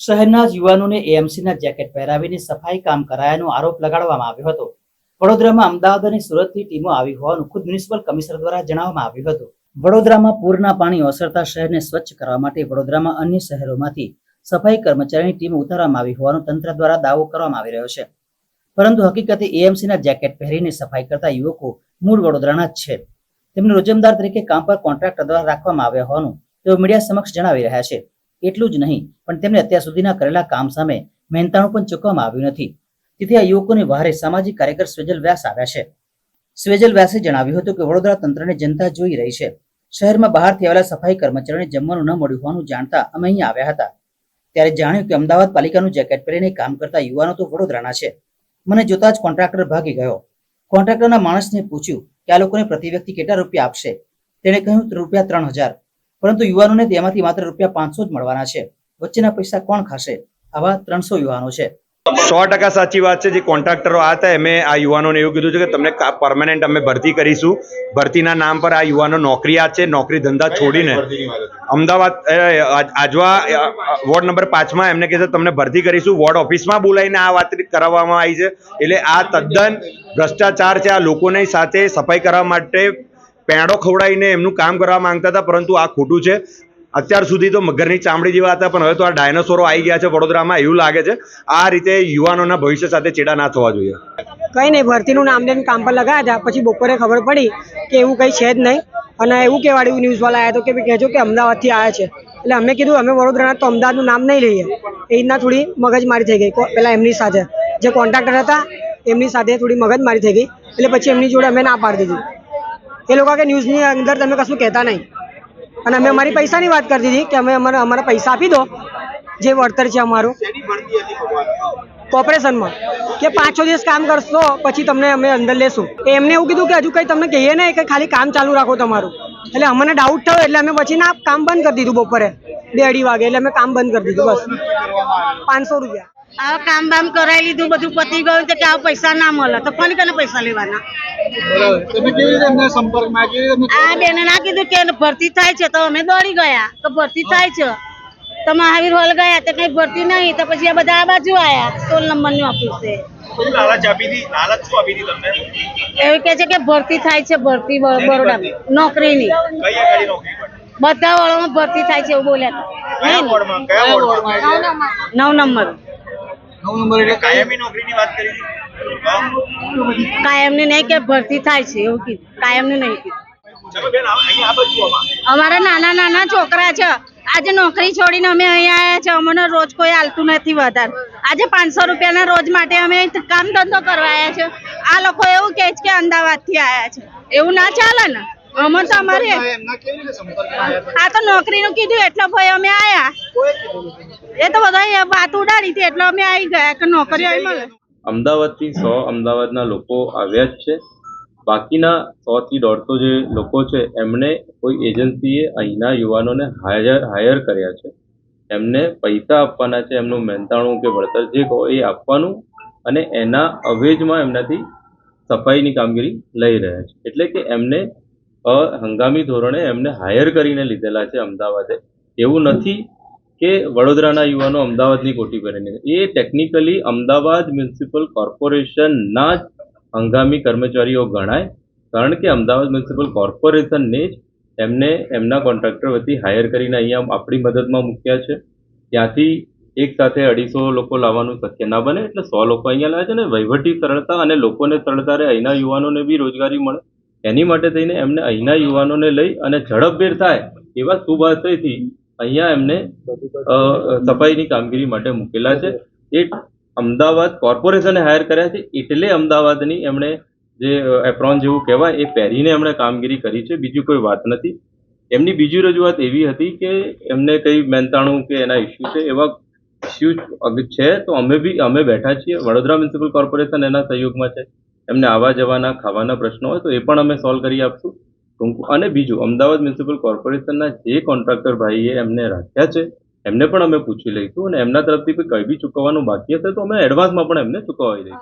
શહેરના જ યુવાનોને એએમસીના જેકેટ પહેરાવીને સફાઈ કામ કરાયાનો આરોપ લગાડવામાં આવ્યો હતો। વડોદરામાં અમદાવાદ અને સુરતની ટીમો આવી હોવાનું ખુદ મ્યુનિસિપલ કમિશનર દ્વારા જણાવવામાં આવ્યું હતું। વડોદરામાં પૂરના પાણી ઓસરતા શહેરને સ્વચ્છ કરવા માટે વડોદરામાં અન્ય શહેરોમાંથી સફાઈ કર્મચારીની ટીમ ઉતારવામાં આવી હોવાનો તંત્ર દ્વારા દાવો કરવામાં આવી રહ્યો છે, પરંતુ હકીકતે એએમસીના જેકેટ પહેરીને સફાઈ કરતા યુવકો મૂળ વડોદરાના જ છે। તેમને રોજમદાર તરીકે કામ પર કોન્ટ્રાક્ટર દ્વારા રાખવામાં આવ્યા હોવાનું તેઓ મીડિયા સમક્ષ જણાવી રહ્યા છે। એટલું જ નહીં, પણ તેમને અત્યાર સુધીના કરેલા કામ સામે મહેનતાણું પણ ચૂકવવામાં આવ્યું નથી। તેથી આ યુવકોને વહારે સામાજિક કાર્યકર સ્વેજલ વ્યાસ આવ્યા છે। સ્વેજલ વ્યાસે જણાવ્યું હતું કે વડોદરા તંત્રને જનતા જોઈ રહી છે। શહેરમાં બહારથી આવેલા સફાઈ કર્મચારીઓને જમવાનું ન મળ્યું હોવાનું જાણતા અમે અહીં આવ્યા હતા, ત્યારે જાણ્યું કે અમદાવાદ પાલિકાનું જેકેટ પહેરીને કામ કરતા યુવાનો તો વડોદરાના છે। મને જોતા જ કોન્ટ્રાક્ટર ભાગી ગયો। કોન્ટ્રાક્ટરના માણસને પૂછ્યું કે આ લોકોને પ્રતિ વ્યક્તિ કેટલા રૂપિયા આપશે? તેણે કહ્યું રૂપિયા 3000, પરંતુ યુવાનોને તેમાંથી માત્ર રૂપિયા 500 જ મળવાના છે। વચ્ચેના પૈસા કોણ ખાશે? આવા 300 યુવાનો છે। 100% સાચી વાત છે। જે કોન્ટ્રાક્ટરો આ હતા એમે આ યુવાનોને એવું કીધું છે કે તમને પરમાનન્ટ અમે ભરતી કરીશું। ભરતીના નામ પર આ યુવાનો નોકરીયાત છે। નોકરી ધંધા છોડીને અમદાવાદ આજવા વોર્ડ નંબર 5માં એમને કહે છે તમને ભરતી કરીશું। વોર્ડ ઓફિસમાં બોલાવીને આ વાત કરાવવામાં આવી છે। એટલે આ તદ્દન ભ્રષ્ટાચાર છે। આ લોકોની સાથે સફાઈ કરવા માટે પેડો ખવડાવીને એમનું કામ કરવા માંગતા હતા, પરંતુ આ ખોટું છે। અત્યાર સુધી તો મગરની ચામડી જેવા હતા, પણ હવે તો આ ડાયનોસોરો આવી ગયા છે વડોદરામાં, એવું લાગે છે। આ રીતે યુવાનોના ભવિષ્ય સાથે ચેડા ના થવા જોઈએ। કઈ નહીં, ભરતીનું નામ લઈને કામ પર લગાવ્યા હતા, પછી બપોરે ખબર પડી કે એવું કંઈ છે જ નહીં, અને એવું કહેવાડ્યું ન્યૂઝવાળા આવ્યા તો કે કહેજો કે અમદાવાદથી આવ્યા છે। એટલે અમે કીધું અમે વડોદરાના તો અમદાવાદનું નામ નહીં લઈએ। એ રીતના થોડી મગજમારી થઈ ગઈ પેલા એમની સાથે, જે કોન્ટ્રાક્ટર હતા એમની સાથે થોડી મગજમારી થઈ ગઈ। એટલે પછી એમની જોડે અમે ના પાડી દીધી। એ લોકો કે ન્યૂઝની અંદર તમે કશું કહેતા નહીં, અને અમે અમારી પૈસાની વાત કરી દીધી કે અમે અમારા પૈસા આપી દો, જે વળતર છે અમારું કોર્પોરેશનમાં, કે 5-6 દિવસ કામ કરશો પછી તમને અમે અંદર લેશું। એમને એવું કીધું કે હજુ કંઈ તમને કહીએ નહીં, કે ખાલી કામ ચાલુ રાખો તમારું। એટલે અમને ડાઉટ થયો, એટલે અમે પછી ના કામ બંધ કરી દીધું બપોરે 2-2:30 વાગે। એટલે અમે કામ બંધ કરી દીધું, બસ 500 રૂપિયા। આ કામ બામ કરાવી લીધું, બધું પતી ગયું તો કે આ પૈસા ના મળે તો કોની કને પૈસા લેવાના? આ બેને ના કીધું કે ભરતી થાય છે, તો અમે દોડી ગયા તો ભરતી થાય છે, તો મહાવીર હોલ ગયા તો કઈ ભરતી નહીં, તો પછી આ બધા આ બાજુ આવ્યા 16 નંબરની ઓફિસ છે। એવું કે છે કે ભરતી થાય છે, ભરતી બરોડા નોકરીની બધા વાળામાં ભરતી થાય છે એવું બોલ્યા હતા। 9 નંબર કાયમની નહીં કે ભરતી થાય છે એવું કીધું, કાયમની નહીં કીધું। અમારા નાના નાના છોકરા છે, આજે નોકરી છોડીને અમે અહીંયા આવ્યા છે, અમને રોજ કોઈ હાલતું નથી વધારે। આજે 500 રૂપિયાના રોજ માટે અમે કામ ધંધો કરવા આવ્યા છે। આ લોકો એવું કહે છે કે અમદાવાદથી આવ્યા છે, એવું ના ચાલે ને। અમે તો અમારે આ તો નોકરીનું કીધું એટલે ભાઈ અમે આવ્યા, એ તો બધા વાત ઉડાડી હતી એટલે અમે આવી ગયા કે નોકરી આવી મળે। અમદાવાદથી 100 અમદાવાદના લોકો આવ્યા જ છે। બાકીના 100 થી 150 જે લોકો છે એમને કોઈ એજન્સીએ અહીંના યુવાનોને હાયર કર્યા છે। એમને પૈસા આપવાના છે, એમનું મહેનતાણું કે વળતર જે કહો એ આપવાનું, અને એના અવેજમાં એમનાથી સફાઈની કામગીરી લઈ રહ્યા છે। એટલે કે એમને હંગામી ધોરણે એમને હાયર કરીને લીધેલા છે અમદાવાદે। એવું નથી કે વડોદરાના યુવાનો અમદાવાદની કોઠી ભરીને, એ ટેકનિકલી અમદાવાદ મ્યુનિસિપલ કોર્પોરેશનના જ હંગામી કર્મચારીઓ ગણાય, કારણ કે અમદાવાદ મ્યુનિસિપલ કોર્પોરેશનને જ એમને એમના કોન્ટ્રાક્ટર વતી હાયર કરીને અહીંયા આપણી મદદમાં મૂક્યા છે। ત્યાંથી એક સાથે 250 લોકો લાવવાનું શક્ય ના બને, એટલે 100 લોકો અહીંયા લાવે છે, ને વહીવટી સરળતા અને લોકોને સરળતા રહે, અહીંના યુવાનોને બી રોજગારી મળે, એની માટે થઈને એમને અહીંના યુવાનોને લઈ અને ઝડપભેર થાય એવા શુભાશયથી અહીંયા એમને સફાઈની કામગીરી માટે મૂકેલા છે। એ અમદાવાદ કોર્પોરેશને હાયર કર્યા છે, એટલે અમદાવાદની એમણે જે એપ્રોન જેવું કહેવાય એ પહેરીને એમણે કામગીરી કરી છે, બીજું કોઈ વાત નથી। એમની બીજી રજૂઆત એવી હતી કે એમને કંઈ મહેનતાણું કે એના ઇસ્યુ છે, એવા ઇસ્યુ છે તો અમે બેઠા છીએ। વડોદરા મ્યુનિસિપલ કોર્પોરેશન એના સહયોગમાં છે। એમને આવવા જવાના ખાવાના પ્રશ્નો હોય તો એ પણ અમે સોલ્વ કરી આપશું। અને બીજું, અમદાવાદ મ્યુનિસિપલ કોર્પોરેશનના જે કોન્ટ્રાક્ટર ભાઈએ એમને રાખ્યા છે એમને પણ અમે પૂછી લઈશું, અને એમના તરફથી કંઈ બી ચૂકવવાનું બાકી હશે તો અમે એડવાન્સમાં પણ એમને ચૂકવાવી દઈશું।